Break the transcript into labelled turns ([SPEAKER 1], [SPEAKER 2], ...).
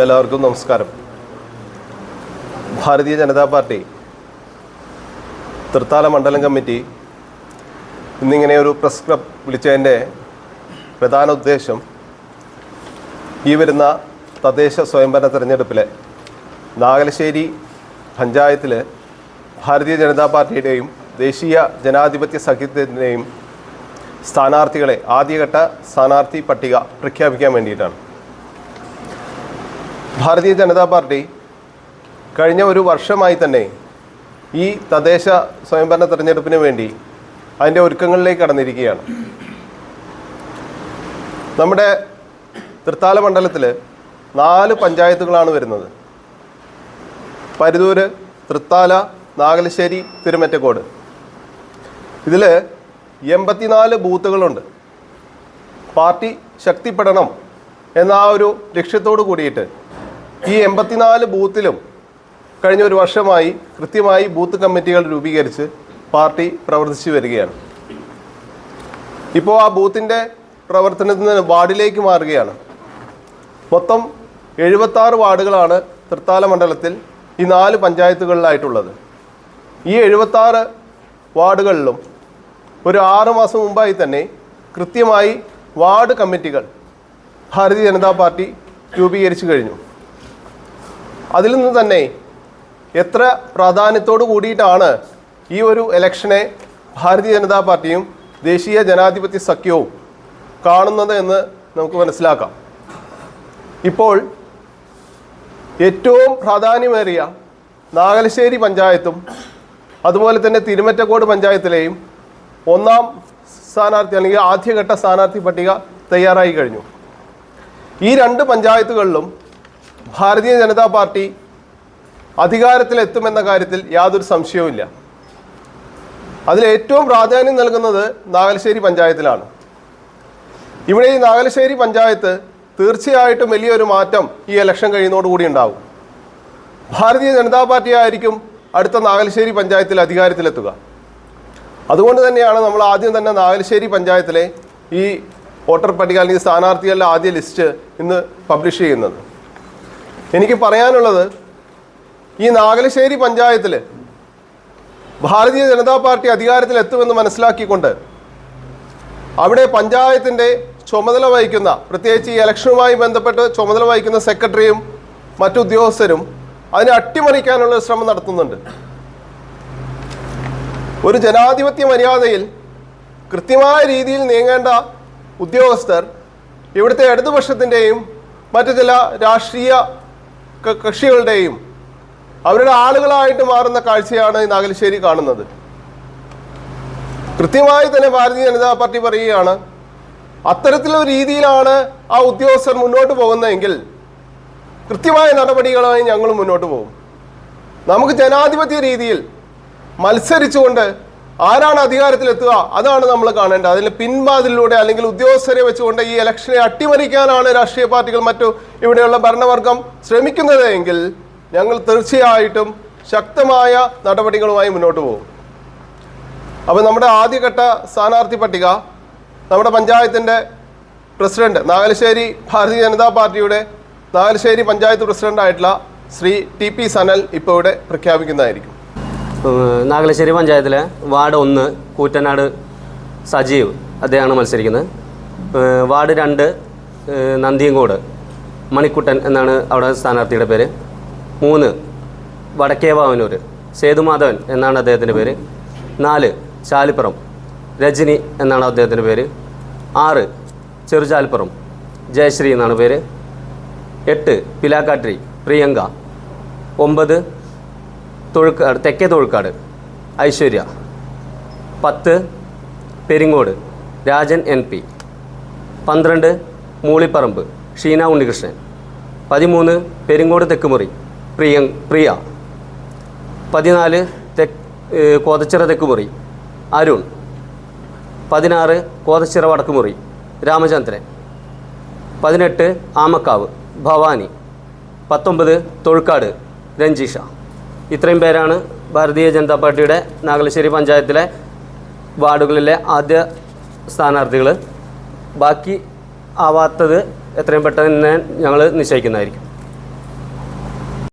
[SPEAKER 1] എല്ലാവർക്കും നമസ്കാരം. ഭാരതീയ ജനതാ പാർട്ടി തൃത്താല മണ്ഡലം കമ്മിറ്റി ഇന്നിങ്ങനെ ഒരു പ്രസ് ക്ലബ് വിളിച്ചതിൻ്റെ പ്രധാന ഉദ്ദേശം ഈ വരുന്ന തദ്ദേശ സ്വയംഭരണ തെരഞ്ഞെടുപ്പിലെ നാഗലശ്ശേരി പഞ്ചായത്തിൽ ഭാരതീയ ജനതാ പാർട്ടിയുടെയും ദേശീയ ജനാധിപത്യ സഖ്യത്തിൻ്റെയും സ്ഥാനാർത്ഥികളെ ആദ്യഘട്ട സ്ഥാനാർത്ഥി പട്ടിക പ്രഖ്യാപിക്കാൻ വേണ്ടിയിട്ടാണ്. ഭാരതീയ ജനതാ പാർട്ടി കഴിഞ്ഞ ഒരു വർഷമായി തന്നെ ഈ തദ്ദേശ സ്വയംഭരണ തെരഞ്ഞെടുപ്പിന് വേണ്ടി അതിൻ്റെ ഒരുക്കങ്ങളിലേക്ക് കടന്നിരിക്കുകയാണ്. നമ്മുടെ തൃത്താല മണ്ഡലത്തിൽ 4 പഞ്ചായത്തുകളാണ് വരുന്നത്. പരുതൂര്, തൃത്താല, നാഗലശ്ശേരി, തിരുമറ്റക്കോട്. ഇതിൽ 84 ബൂത്തുകളുണ്ട്. പാർട്ടി ശക്തിപ്പെടണം എന്ന ആ ഒരു ലക്ഷ്യത്തോട് കൂടിയിട്ട് ഈ 84 ബൂത്തിലും കഴിഞ്ഞ ഒരു വർഷമായി കൃത്യമായി ബൂത്ത് കമ്മിറ്റികൾ രൂപീകരിച്ച് പാർട്ടി പ്രവർത്തിച്ചു വരികയാണ്. ഇപ്പോൾ ആ ബൂത്തിൻ്റെ പ്രവർത്തനത്തിൽ നിന്ന് വാർഡിലേക്ക് മാറുകയാണ്. മൊത്തം 76 വാർഡുകളാണ് തൃത്താല മണ്ഡലത്തിൽ ഈ 4 പഞ്ചായത്തുകളിലായിട്ടുള്ളത്. ഈ 76 വാർഡുകളിലും ഒരു 6 മാസം മുമ്പായി തന്നെ കൃത്യമായി വാർഡ് കമ്മിറ്റികൾ ഭാരതീയ ജനതാ പാർട്ടി രൂപീകരിച്ചു കഴിഞ്ഞു. അതിൽ നിന്ന് തന്നെ എത്ര പ്രാധാന്യത്തോടു കൂടിയിട്ടാണ് ഈ ഒരു ഇലക്ഷനെ ഭാരതീയ ജനതാ പാർട്ടിയും ദേശീയ ജനാധിപത്യ സഖ്യവും കാണുന്നത് എന്ന് നമുക്ക് മനസ്സിലാക്കാം. ഇപ്പോൾ ഏറ്റവും പ്രാധാന്യമേറിയ നാഗലശ്ശേരി പഞ്ചായത്തും അതുപോലെ തന്നെ തിരുമറ്റക്കോട് പഞ്ചായത്തിലെയും 1ാം സ്ഥാനാർത്ഥി അല്ലെങ്കിൽ ആദ്യഘട്ട സ്ഥാനാർത്ഥി പട്ടിക തയ്യാറായി കഴിഞ്ഞു. ഈ 2 പഞ്ചായത്തുകളിലും ഭാരതീയ ജനതാ പാർട്ടി അധികാരത്തിലെത്തുമെന്ന കാര്യത്തിൽ യാതൊരു സംശയവുമില്ല. അതിൽ ഏറ്റവും പ്രാധാന്യം നൽകുന്നത് നാഗലശ്ശേരി പഞ്ചായത്തിലാണ്. ഇവിടെ ഈ നാഗലശ്ശേരി പഞ്ചായത്ത് തീർച്ചയായിട്ടും വലിയൊരു മാറ്റം ഈ ഇലക്ഷൻ കഴിയുന്നതോടുകൂടി ഉണ്ടാകും. ഭാരതീയ ജനതാ പാർട്ടി ആയിരിക്കും അടുത്ത നാഗലശ്ശേരി പഞ്ചായത്തിൽ അധികാരത്തിലെത്തുക. അതുകൊണ്ട് തന്നെയാണ് നമ്മൾ ആദ്യം തന്നെ നാഗലശ്ശേരി പഞ്ചായത്തിലെ ഈ വോട്ടർ പട്ടിക അല്ലെങ്കിൽ സ്ഥാനാർത്ഥികളുടെ ആദ്യ ലിസ്റ്റ് ഇന്ന് പബ്ലിഷ് ചെയ്യുന്നത്. എനിക്ക് പറയാനുള്ളത്, ഈ നാഗലശ്ശേരി പഞ്ചായത്തിൽ ഭാരതീയ ജനതാ പാർട്ടി അധികാരത്തിലെത്തുമെന്ന് മനസ്സിലാക്കിക്കൊണ്ട് അവിടെ പഞ്ചായത്തിൻ്റെ ചുമതല വഹിക്കുന്ന, പ്രത്യേകിച്ച് ഈ ഇലക്ഷനുമായി ബന്ധപ്പെട്ട് ചുമതല വഹിക്കുന്ന സെക്രട്ടറിയും മറ്റു ഉദ്യോഗസ്ഥരും അതിനെ അട്ടിമറിക്കാനുള്ള ശ്രമം നടത്തുന്നുണ്ട്. ഒരു ജനാധിപത്യ മര്യാദയിൽ കൃത്യമായ രീതിയിൽ നീങ്ങേണ്ട ഉദ്യോഗസ്ഥർ ഇവിടുത്തെ ഇടതുപക്ഷത്തിൻ്റെയും മറ്റു ചില രാഷ്ട്രീയ കക്ഷികളുടെയും അവരുടെ ആളുകളായിട്ട് മാറുന്ന കാഴ്ചയാണ് ഈ നാഗലശ്ശേരി കാണുന്നത്. കൃത്യമായി തന്നെ ഭാരതീയ ജനതാ പാർട്ടി പറയുകയാണ്, അത്തരത്തിലൊരു രീതിയിലാണ് ആ ഉദ്യോഗസ്ഥർ മുന്നോട്ട് പോകുന്നതെങ്കിൽ കൃത്യമായ നടപടികളുമായി ഞങ്ങൾ മുന്നോട്ട് പോകും. നമുക്ക് ജനാധിപത്യ രീതിയിൽ മത്സരിച്ചുകൊണ്ട് ആരാണ് അധികാരത്തിലെത്തുക അതാണ് നമ്മൾ കാണേണ്ടത്. അതിൽ പിൻവാതിലൂടെ അല്ലെങ്കിൽ ഉദ്യോഗസ്ഥരെ വെച്ചുകൊണ്ട് ഈ ഇലക്ഷനെ അട്ടിമറിക്കാനാണ് രാഷ്ട്രീയ പാർട്ടികൾ മറ്റു ഇവിടെയുള്ള ഭരണവർഗം ശ്രമിക്കുന്നത് എങ്കിൽ ഞങ്ങൾ തീർച്ചയായിട്ടും ശക്തമായ നടപടികളുമായി മുന്നോട്ട് പോകും. അപ്പോൾ നമ്മുടെ ആദ്യഘട്ട സ്ഥാനാർത്ഥി പട്ടിക നമ്മുടെ പഞ്ചായത്തിൻ്റെ പ്രസിഡന്റ്, നാഗലശ്ശേരി ഭാരതീയ ജനതാ പാർട്ടിയുടെ നാഗലശ്ശേരി പഞ്ചായത്ത് പ്രസിഡന്റായിട്ടുള്ള ശ്രീ TP സനൽ ഇപ്പോൾ ഇവിടെ പ്രഖ്യാപിക്കുന്നതായിരിക്കും.
[SPEAKER 2] നാഗലശ്ശേരി പഞ്ചായത്തിലെ വാർഡ് 1 കൂറ്റനാട് സജീവ് അദ്ദേഹമാണ് മത്സരിക്കുന്നത്. വാർഡ് 2 നന്ദിയങ്കോട് മണിക്കുട്ടൻ എന്നാണ് അവിടെ സ്ഥാനാർത്ഥിയുടെ പേര്. 3 വടക്കേ വാവനൂർ സേതുമാധവൻ എന്നാണ് അദ്ദേഹത്തിൻ്റെ പേര്. 4 ചാലിപ്പുറം രജനി എന്നാണ് അദ്ദേഹത്തിൻ്റെ പേര്. 6 ചെറുചാലിപ്പുറം ജയശ്രീ എന്നാണ് പേര്. 8 പിലാക്കാട്രി പ്രിയങ്ക. 9 തെക്കേ തൊഴുക്കാട് ഐശ്വര്യ. 10 പെരിങ്ങോട് രാജൻ NP. 12 മൂളിപ്പറമ്പ് ഷീന ഉണ്ണികൃഷ്ണൻ. 13 പെരിങ്ങോട് തെക്കുമുറി പ്രിയ. 14 കോതച്ചിറ തെക്കുമുറി അരുൺ. 16 കോതച്ചിറ വടക്കുമുറി രാമചന്ദ്രൻ. 18 ആമക്കാവ് ഭവാനി. 19 തൊഴുക്കാട് രഞ്ജീഷ. ഇത്രയും പേരാണ് ഭാരതീയ ജനതാ പാർട്ടിയുടെ നാഗലശ്ശേരി പഞ്ചായത്തിലെ വാർഡുകളിലെ ആദ്യ സ്ഥാനാർത്ഥികൾ. ബാക്കി ആവാത്തത് എത്രയും പെട്ടെന്ന് ഞങ്ങൾ നിശ്ചയിക്കുന്നതായിരിക്കും.